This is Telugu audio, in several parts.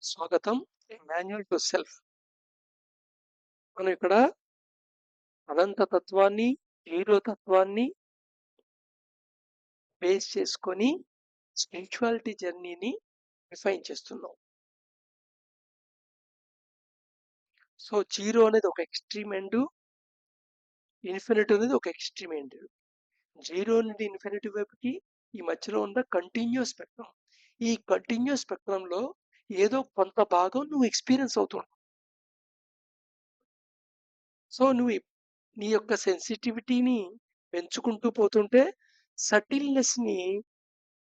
స్వాగతం. Manual to self. మనం ఇక్కడ అనంత తత్వాన్ని, జీరో తత్వాన్ని బేస్ చేసుకొని స్పిరిచువాలిటీ జర్నీని డిఫైన్ చేస్తున్నాం. సో, జీరో అనేది ఒక ఎక్స్‌ట్రీమ్ ఎండ్, ఇన్ఫినిటీ అనేది ఒక ఎక్స్‌ట్రీమ్ ఎండ్. జీరో నుండి ఇన్ఫినిటీ వైపుకి ఈ మధ్యలో ఉన్న కంటిన్యూయస్ స్పెక్ట్రమ్. ఈ కంటిన్యూయస్ స్పెక్ట్రమ్‌లో ఏదో కొంత భాగం నువ్వు ఎక్స్‌పీరియన్స్ అవుతున్నావు. సో, నీ యొక్క సెన్సిటివిటీని పెంచుకుంటూ పోతుంటే సటిల్‌నెస్‌ని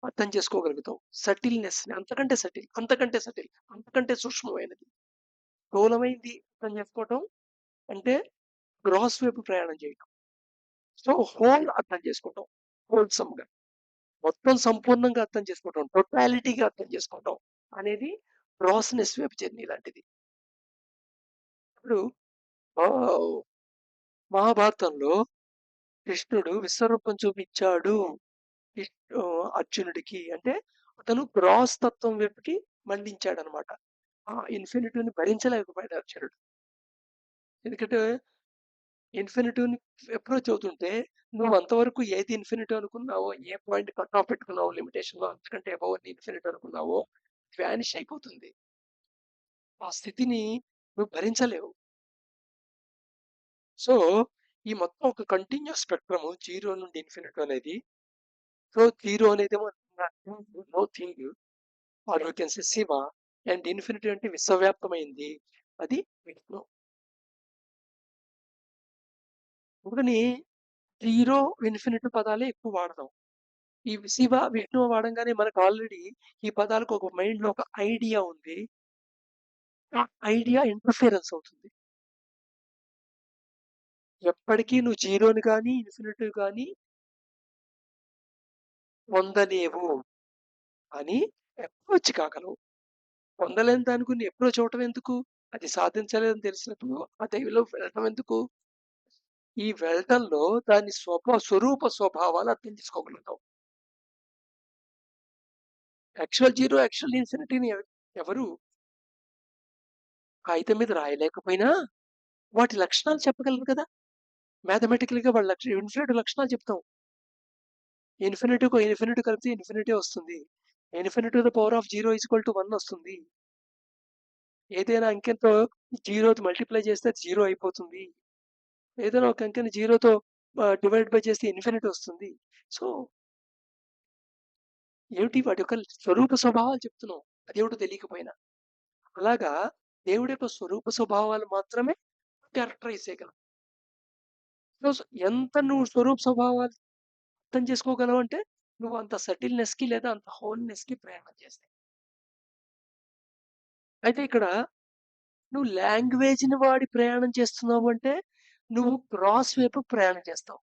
అర్థం చేసుకోగలుగుతాం. సటిల్‌నెస్‌ని అంతకంటే సటిల్, అంతకంటే సూక్ష్మమైనది. స్థూలమైంది అర్థం చేసుకోవటం అంటే గ్రాస్ వైపు ప్రయాణం చేయటం. సో, హోల్ అర్థం చేసుకోవటం. హోల్‌సమ్‌గా మొత్తం సంపూర్ణంగా అర్థం చేసుకోవటం. టోటాలిటీగా అర్థం చేసుకోవటం అనేది గ్రాస్‌నెస్ వైపు జర్నీ లాంటిది. ఇప్పుడు ఆహ్, మహాభారతంలో కృష్ణుడు విశ్వరూపం చూపించాడు. అర్జునుడికి అంటే అతను గ్రాస్ తత్వం వైపుకి మళ్లించాడనమాట. ఆ ఇన్ఫినిటీని భరించలేకపోయాడు అర్జునుడు. ఎందుకంటే ఇన్ఫినిటీని అప్రోచ్ అవుతుంటే నువ్వు అంతవరకు ఏది ఇన్ఫినిటీ అనుకున్నావో, ఏ పాయింట్ కట్ ఆఫ్ పెట్టుకున్నావో లిమిటేషన్‌లో అంతకంటే అబోవ్ ఇన్ఫినిటీ అనుకున్నావో వానిష్ అయిపోతుంది. ఆ స్థితిని నువ్వు భరించలేవు. సో, ఈ మొత్తం ఒక కంటిన్యూయస్ స్పెక్ట్రమ్ 0 నుండి ఇన్ఫినిటీ అనేది. సో, 0 అనేదేమో nothing, no thing or you can say Shiva. And infinity అంటే విశ్వవ్యాప్తమైంది. అది విష్ణు. అందుకని 0, ఇన్ఫినిటీ పదాలే ఎక్కువ వాడతాం. ఈ శివ, విష్ణువు వాడంగానే మనకు ఆల్రెడీ ఈ పదాలకు ఒక మైండ్‌లో ఒక ఐడియా ఉంది. ఆ ఐడియా ఇంటర్ఫియరెన్స్ అవుతుంది. ఎప్పటికీ నువ్వు 0ని గాని, ఇన్ఫినిటీ గాని పొందలేవు అని అప్రోచ్ కాగలవు. పొందలేని దానికి నువ్వు అప్రోచ్ అవ్వటం ఎందుకు? అది సాధించలేదని తెలిసినప్పుడు ఆ దైవంలోకి వెళ్ళటం ఎందుకు? ఈ వెళ్ళటంలో దాని స్వరూప స్వభావాలు అర్థం చేసుకోగలుగుతాం. యాక్చువల్ జీరో, యాక్చువల్ ఇన్ఫినిటీని ఎవరు కాగితం మీద రాయలేకపోయినా వాటి లక్షణాలు చెప్పగలరు కదా! మ్యాథమెటికల్‌గా వాళ్ళ ఇన్ఫినిటీ లక్షణాలు చెప్తాం. ఇన్ఫినిటీ‌కో ఇన్ఫినిటీ కలిపితే ఇన్ఫినిటీ వస్తుంది. Infinity to the power of 0 equal to 1 వస్తుంది. ఏదైనా అంకెతో 0తో మల్టిప్లై చేస్తే అది 0 అయిపోతుంది. ఏదైనా ఒక అంకెని 0తో డివైడ్ బై చేస్తే ఇన్ఫినిటీ వస్తుంది. సో, ఏమిటి వాటి యొక్క స్వరూప స్వభావాలు చెప్తున్నాం. అదేమిటో తెలియకపోయినా. అలాగా దేవుడి యొక్క స్వరూప స్వభావాలు మాత్రమే క్యారెక్టరైజ్ చేయగలం. సో, ఎంత నువ్వు స్వరూప స్వభావాలు అర్థం చేసుకోగలవంటే, నువ్వు అంత సటిల్‌నెస్‌కి లేదా అంత హోల్‌నెస్‌కి ప్రయాణం చేస్తావు. అయితే ఇక్కడ నువ్వు లాంగ్వేజ్‌ని వాడి ప్రయాణం చేస్తున్నావు అంటే, నువ్వు క్రాస్ వైపు ప్రయాణం చేస్తావు.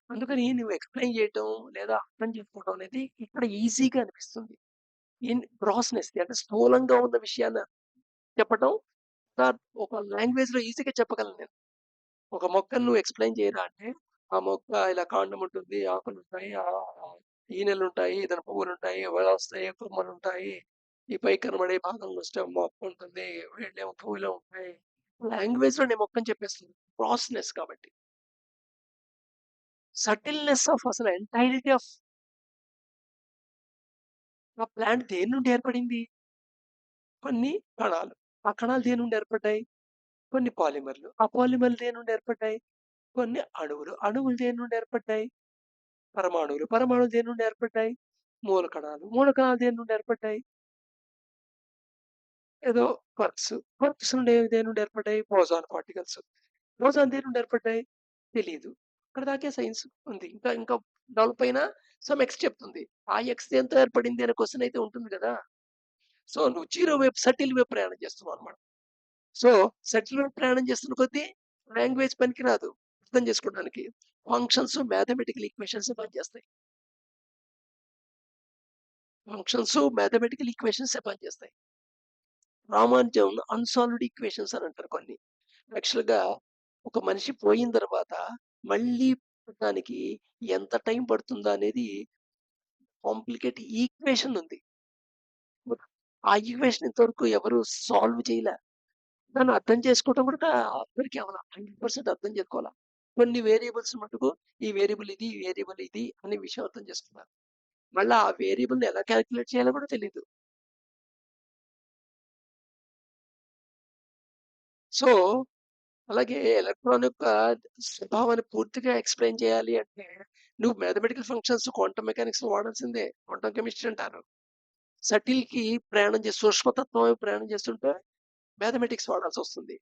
అందుకని నువ్వు ఎక్స్‌ప్లెయిన్ చేయటం లేదా అర్థం చేసుకోవడం అనేది ఇక్కడ ఈజీగా అనిపిస్తుంది. గ్రాస్‌నెస్ అంటే స్థూలంగా ఉన్న విషయాన్ని చెప్పటం ఒక లాంగ్వేజ్‌లో ఈజీగా చెప్పగలను నేను. ఒక మొక్కని నువ్వు ఎక్స్‌ప్లెయిన్ చేయరా అంటే, ఆ మొక్క ఇలా కాండం ఉంటుంది, ఆకులుంటాయి, ఈనెలుంటాయి, దాని పువ్వులుంటాయి, వలొస్తాయి, కొమ్మలుంటాయి. ఈ పైకి కనబడే భాగంలో మొక్కుంటుంది, వీళ్ళేమో పువ్వులే ఉంటాయి. లాంగ్వేజ్‌లో నేను మొక్కని చెప్పేస్తుంది. క్రాస్‌నెస్ కాబట్టి. సటిల్‌నెస్ ఆఫ్ అసలు ఎంటైరిటీ ఆఫ్ ఆ ప్లాంట్ దేని నుండి ఏర్పడింది? కొన్ని కణాలు. ఆ కణాలు దేని నుండి ఏర్పడ్డాయి? కొన్ని పాలిమర్‌లు. ఆ పాలిమర్‌లు దేని నుండి ఏర్పడ్డాయి? కొన్ని అణువులు. అణువులు దేని నుండి ఏర్పడ్డాయి? పరమాణువులు. పరమాణువులు దేని నుండి ఏర్పడ్డాయి? మూలకణాలు. మూలకణాలు దేని నుండి ఏర్పడ్డాయి? ఏదో క్వార్క్స్. క్వార్క్స్ నుండి దేని నుండి ఏర్పడ్డాయి? Boson particles. బోసాన్ దేని నుండి ఏర్పడ్డాయి? తెలీదు. అక్కడి దాకే సైన్స్ ఉంది. ఇంకా ఇంకా డెవలప్ అయినా సమ్ ఎక్స్ చెప్తుంది. ఆ ఎక్స్ దేనితో ఏర్పడింది అనే క్వెషన్ అయితే ఉంటుంది గదా! సో, నువ్వు జీరో వైపు సటిల్ వైపు ప్రయాణం చేస్తున్నావన్నమాట. సో, సెటిల్ వైపు ప్రయాణం చేస్తున్న కొద్దీ లాంగ్వేజ్ పనికిరాదు అర్థం చేసుకోవడానికి. ఫంక్షన్స్, మ్యాథమెటికల్ ఈక్వేషన్స్ పనిచేస్తాయి. ఫంక్షన్స్, మ్యాథమెటికల్ ఈక్వేషన్సే పనిచేస్తాయి. రామానుజం అన్సాల్వ్డ్ ఈక్వేషన్స్ అని అంటారు కొన్ని. యాక్చువల్‌గా ఒక మనిషి పోయిన తర్వాత మళ్ళీ పుట్టడానికి ఎంత టైం పడుతుందా అనేది కాంప్లికేట్ ఈక్వేషన్ ఉంది. ఆ ఈక్వేషన్ ఇంతవరకు ఎవరు సాల్వ్ చేయలే. దాన్ని అర్థం చేసుకోవటం కూడా అందరికి అవ్వల. 100% అర్థం చేసుకోవాల. కొన్ని వేరియబుల్స్ మటుకు ఈ వేరియబుల్ ఇది, ఈ వేరియబుల్ ఇది అనే విషయం అర్థం చేసుకున్నారు. మళ్ళా ఆ వేరియబుల్‌ని ఎలా కాలిక్యులేట్ చేయాలో కూడా తెలీదు. సో, అలాగే ఎలక్ట్రాన్ యొక్క స్వభావాన్ని పూర్తిగా ఎక్స్‌ప్లెయిన్ చేయాలి అంటే, నువ్వు మ్యాథమెటికల్ ఫంక్షన్స్, క్వాంటం మెకానిక్స్ వాడాల్సిందే. క్వాంటం కెమిస్ట్రీ అంటారు. సటిల్‌కి ప్రయాణం చేసి సూక్ష్మతత్వం వైపు ప్రయాణం చేస్తుంటే మ్యాథమెటిక్స్ వాడాల్సొస్తుంది.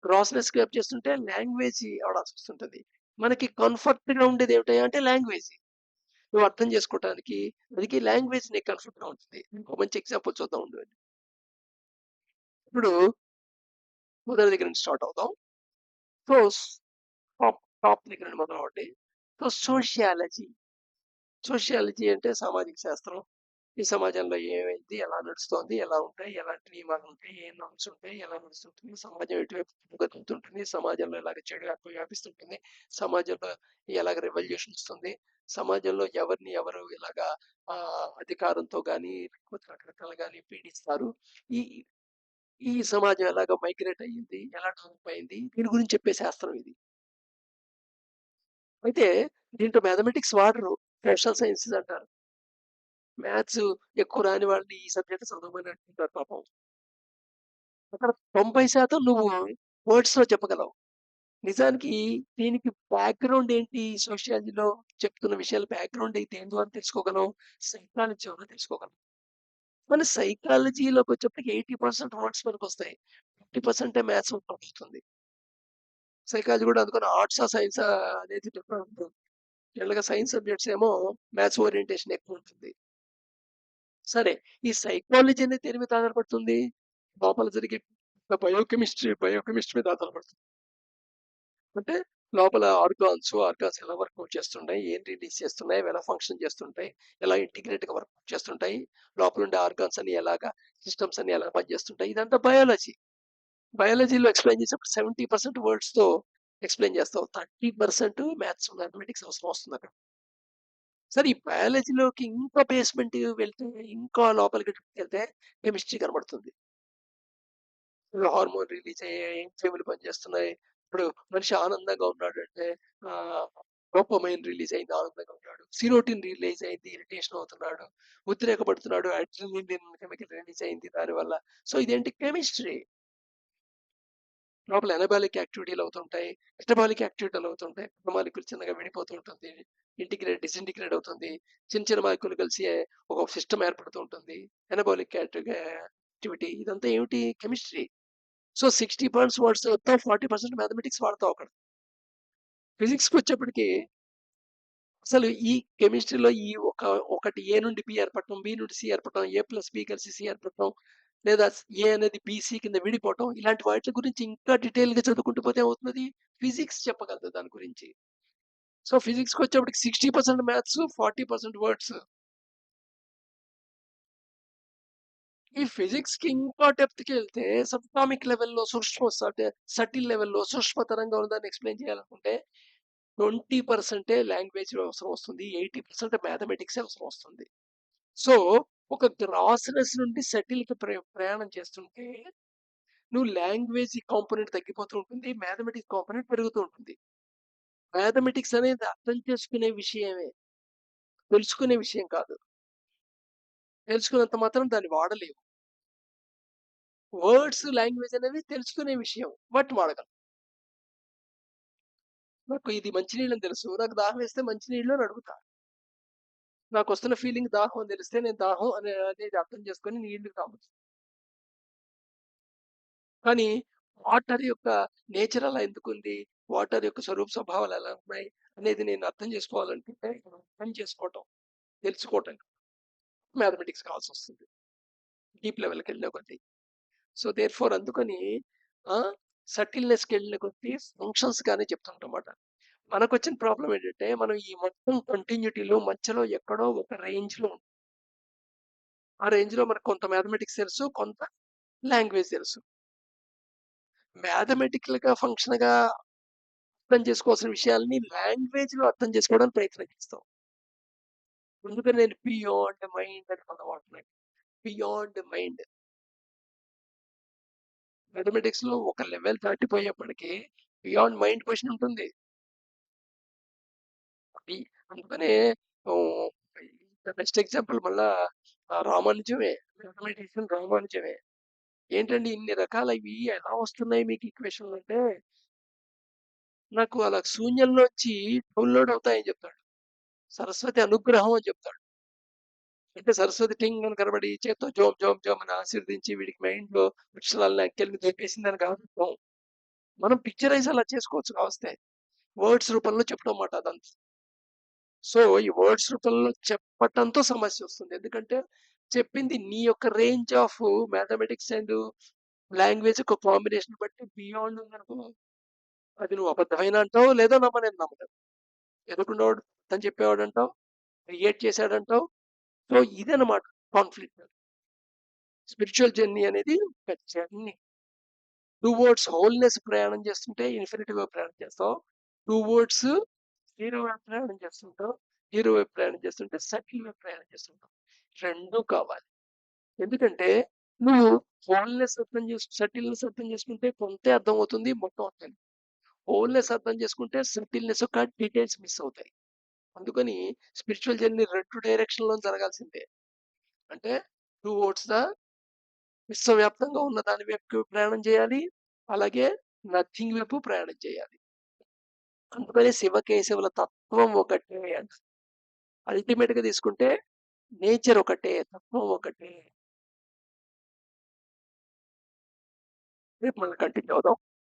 గ్రాస్‌నెస్ స్క్వేర్ చేస్తుంటే లాంగ్వేజ్ వాడాల్సొస్తుంటది. మనకి కంఫర్ట్‌గా ఉండేది ఏమిటయ్యా అంటే లాంగ్వేజ్. నువ్వు అర్థం చేసుకోవటానికి, అందుకే లాంగ్వేజ్ నీకు కంఫర్ట్‌గా ఉంటుంది. ఇంకో మంచి ఎగ్జాంపుల్ చూద్దాం ఉండండి. ఇప్పుడు మొదటి దగ్గర నుంచి స్టార్ట్ అవుదాం. సో, టాప్ టాప్ దగ్గర నుండి మొదలవ్వండి. So, sociology. సోషియాలజీ అంటే సామాజిక శాస్త్రం. ఈ సమాజంలో ఏమైంది? ఎలా నడుస్తోంది? ఎలా ఉంటాయి? ఎలాంటి నియమాలుంటాయి? ఏ నార్మ్స్ ఉంటాయి? ఎలా నడుస్తుంటుంది? సమాజం ఎటువైపు కదులుతుంటుంది? సమాజంలో ఎలాగ చెడు వ్యాపిస్తుంటుంది? సమాజంలో ఎలాగ రివల్యూషన్ వస్తుంది? సమాజంలో ఎవరిని ఎవరు ఎలాగా అధికారంతో గాని, లేకపోతే రకరకాలుగా పీడిస్తారు? ఈ ఈ సమాజం ఎలాగ మైగ్రేట్ అయ్యింది? ఎలా డెవలప్ అయింది? దీని గురించి చెప్పే శాస్త్రం ఇది. అయితే దీంట్లో మ్యాథమెటిక్స్ వాడరు. సోషల్ సైన్సెస్ అంటారు. మ్యాథ్స్ ఎక్కువ రాని వాళ్ళని ఈ సబ్జెక్ట్ చదవమని అంటుంటారు పాపం. అక్కడ 90% నువ్వు వర్డ్స్‌లో చెప్పగలవు. నిజానికి దీనికి బ్యాక్‌గ్రౌండ్ ఏంటి? సోషియాలజీలో చెప్తున్న విషయాల బ్యాక్‌గ్రౌండ్ అయితే దేని ద్వారా తెలుసుకోగలం? సైకాలజీ ద్వారా తెలుసుకోగలం. మన సైకాలజీలోకొచ్చేప్పటికి 80% వర్డ్స్ మనకొస్తాయి. 20% మ్యాథ్స్ అవుతుంది. సైకాలజీ కూడా అందుకని ఆర్ట్సా, సైన్సా అనేది డిఫరెంట్ ఉంటుంది. జనరల్‌గా సైన్స్ సబ్జెక్ట్స్ ఏమో మ్యాథ్స్ ఓరియంటేషన్ ఎక్కువుంటుంది. సరే. ఈ సైకాలజీ అనేది దేని మీద ఆధారపడుతుంది? లోపల జరిగే బయోకెమిస్ట్రీ మీద ఆధారపడుతుంది. అంటే లోపల ఆర్గాన్స్ ఎలా వర్కౌట్ చేస్తున్నాయి? ఏం రిలీజ్ చేస్తున్నాయి? అవి ఎలా ఫంక్షన్ చేస్తుంటాయి? ఎలా ఇంటిగ్రేట్‌గా వర్కౌట్ చేస్తుంటాయి? లోపలుండే ఆర్గాన్స్ అన్ని ఎలాగా సిస్టమ్స్ అన్ని ఎలా పనిచేస్తుంటాయి? ఇదంతా బయాలజీ. బయాలజీలో ఎక్స్‌ప్లెయిన్ చేసేప్పుడు 70% వర్డ్స్‌తో ఎక్స్‌ప్లెయిన్ చేస్తావు. 30% మ్యాథ్స్, మ్యాథమెటిక్స్ అవసరం వస్తుందక్కడ. సరే ఈ బయాలజీలోకి ఇంకా బేస్‌మెంట్ వెళ్తే ఇంకా లోపలికి వెళ్తే కెమిస్ట్రీ కనబడుతుంది. హార్మోన్ రిలీజ్ అయ్యాయి, ఎంజైమ్‌లు పనిచేస్తున్నాయి. ఇప్పుడు మనిషి ఆనందంగా ఉన్నాడంటే ఆహ్, డోపమైన్ రిలీజ్ అయింది ఆనందంగా ఉన్నాడు. సిరోటిన్ రిలీజ్ అయింది ఇరిటేషన్ అవుతున్నాడు. ఉద్రేకపడుతున్నాడు అడ్రినలిన్ కెమికల్ రిలీజ్ అయింది దానివల్ల. సో ఇదేంటి కెమిస్ట్రీ. లోపల ఎనబాలిక్ యాక్టివిటీలు అవుతుంటాయి. మెటబాలిక్ యాక్టివిటీలు అవుతుంటాయి. ఒక మాలిక్యూల్ చిన్నగా విడిపోతూ ఉంటుంది. డిసింటిగ్రేట్ అవుతుంది. చిన్న చిన్న మాలిక్యూల్ కలిసి ఒక సిస్టమ్ ఏర్పడుతూ ఉంటుంది. ఎనబాలిక్ యాక్టివిటీ ఇదంతా ఏమిటి కెమిస్ట్రీ. సో 60% వర్డ్స్ మొత్తం 40% మ్యాథమెటిక్స్ వాడతావు అక్కడ. ఫిజిక్స్‌కొచ్చేప్పటికి అసలు ఈ కెమిస్ట్రీలో ఒకటి ఏ నుండి బి ఏర్పడటం, బి నుండి సి ఏర్పడటం, ఏ ప్లస్ బి కలిసి సి ఏర్పడటం, లేదా ఏ అనేది బీసీ కింద విడిపోవటం, ఇలాంటి వాటి గురించి ఇంకా డీటెయిల్‌గా చదువుకుంటూ పోతే ఏమవుతున్నది? ఫిజిక్స్ చెప్పగలదు దాని గురించి. సో ఫిజిక్స్‌కొచ్చేప్పటికి 60% మ్యాథ్స్, 40% వర్డ్స్. ఈ ఫిజిక్స్‌కి ఇంకా డెప్త్‌కెళ్తే సబ్‌టామిక్ లెవెల్‌లో అంటే సటిల్ లెవెల్‌లో సూక్ష్మతరంగా ఉన్నదాన్ని ఎక్స్‌ప్లెయిన్ చేయాలనుకుంటే 20% లాంగ్వేజ్ అవసరం వస్తుంది. 80% మ్యాథమెటిక్సే అవసరం వస్తుంది. సో, ఒక గ్రాస్‌నెస్ నుండి సెటిల్‌కి ప్రయాణం చేస్తుంటే, నువ్వు లాంగ్వేజ్ కాంపోనెంట్ తగ్గిపోతూ ఉంటుంది. మ్యాథమెటిక్స్ కాంపోనెంట్ పెరుగుతూ ఉంటుంది. మ్యాథమెటిక్స్ అనేది అర్థం చేసుకునే విషయమే. తెలుసుకునే విషయం కాదు. తెలుసుకున్నంత మాత్రం దాన్ని వాడలేవు. వర్డ్స్, లాంగ్వేజ్ అనేవి తెలుసుకునే విషయం. వాటిని వాడగలం. నాకు ఇది మంచినీళ్ళని తెలుసు. నాకు దాహం వేస్తే మంచినీళ్ళు అని అడుగుతా. నాకొస్తున్న ఫీలింగ్ దాహం అని తెలిస్తే నేను దాహం అనేది అర్థం చేసుకొని నీళ్లు తాగుతా. కానీ వాటర్ యొక్క నేచర్ అలా ఎందుకుంది? వాటర్ యొక్క స్వరూప స్వభావాలు ఎలా ఉన్నాయి? అనేది నేను అర్థం చేసుకోవాలనుకుంటే అర్థం చేసుకోవటం, తెలుసుకోవటం మ్యాథమెటిక్స్ కావాల్సొస్తుంది. డీప్ లెవెల్‌కెళ్ళే కొద్దీ. సో, థేర్‌ఫోర్ అందుకని ఆహ్, సటిల్‌నెస్‌కెళ్ళిన కొద్దీ ఫంక్షన్స్ గానే చెప్తుంటామాట. మనకొచ్చిన ప్రాబ్లమ్ ఏంటంటే, మనం ఈ మొత్తం కంటిన్యూటీలో మధ్యలో ఎక్కడో ఒక రేంజ్‌లో ఉంటాం. ఆ రేంజ్‌లో మనకు కొంత మ్యాథమెటిక్స్ తెలుసు. కొంత లాంగ్వేజ్ తెలుసు. మ్యాథమెటికల్‌గా ఫంక్షన్‌గా అర్థం చేసుకోవాల్సిన విషయాల్ని లాంగ్వేజ్‌లో అర్థం చేసుకోవడానికి ప్రయత్నం చేస్తాం. అందుకని నేను బియాండ్ మైండ్ అని పదం వాడుతున్నాను. Beyond mind. మ్యాథమెటిక్స్‌లో ఒక లెవెల్ దాటిపోయేప్పటికి బియాండ్ మైండ్ క్వెషన్ ఉంటుంది. అది అందుకనే ఓహ్, బెస్ట్ ఎగ్జాంపుల్ మళ్ళా రామానుజమే. మ్యాథమెటిషియన్ రామానుజమే. ఏంటండి ఇన్ని రకాల ఇవి ఎలా వస్తున్నాయి మీకు ఈక్వేషన్‌లు అంటే, నాకు అలా శూన్యంలోంచి డౌన్‌లోడ్ అవుతాయని చెప్తాడు. సరస్వతి అనుగ్రహం అని చెప్తాడు. అంటే సరస్వతి టింగ్ అని కనబడి చేత్తో జోమ్ జోమ్ జోమ్ అని ఆశీర్వదించి వీడికి మైండ్‌లో అక్షరాలను అంకెల్ని దొబ్బేసిందని కాదు అర్థం. మనం పిక్చరైజ్ అలా చేసుకోవచ్చు కావస్తే. వర్డ్స్ రూపంలో చెప్పడం మాట అదంతా. సో, ఈ వర్డ్స్ రూపంలో చెప్పటంతో సమస్యొస్తుంది. ఎందుకంటే, చెప్పింది నీ యొక్క range of mathematics and language ఒక కాంబినేషన్ బట్టి బియాండ్ ఉందనుకో, అది నువ్వు అబద్ధమైన అంటావు, లేదా నమ్మనేది నమ్మలేవు. ఎదురుగుండోడు అబద్ధం చెప్పేవాడంటావు, క్రియేట్ చేశాడంటావు. సో, ఇదనమాట కాన్‌ఫ్లిక్ట్. స్పిరిచ్యువల్ జర్నీ అనేది ఒక జర్నీ. టువర్డ్స్ హోల్‌నెస్ ప్రయాణం చేస్తుంటే ఇన్ఫినిటీ వైపు ప్రయాణం చేస్తావు. టువర్డ్స్ జీరో వైపు ప్రయాణం చేస్తుంటావు. జీరో వైపు ప్రయాణం చేస్తుంటే సర్కిల్ వైపు ప్రయాణం చేస్తుంటావు. 2 కావాలి. ఎందుకంటే నువ్వు హోల్‌నెస్ అర్థం సటిల్‌నెస్ అర్థం చేసుకుంటే కొంతే అర్థమవుతుంది. మొత్తం అర్థం. హోల్‌నెస్ అర్థం చేసుకుంటే సటిల్‌నెస్ యొక్క డీటెయిల్స్ మిస్ అవుతాయి. అందుకని స్పిరిచ్యువల్ జర్నీ 2 డైరెక్షన్‌లో జరగాల్సిందే. అంటే టువర్డ్స్ ద విశ్వవ్యాప్తంగా ఉన్న దాని వైపుకి ప్రయాణం చేయాలి. అలాగే నథింగ్ వైపు ప్రయాణం చేయాలి. అందుకని శివకేశవుల తత్వం ఒకటే అంట. అల్టిమేట్‌గా తీసుకుంటే నేచర్ ఒకటే, తత్వం ఒకటే. రేపు మళ్ళీ కంటిన్యూ అవుదాం.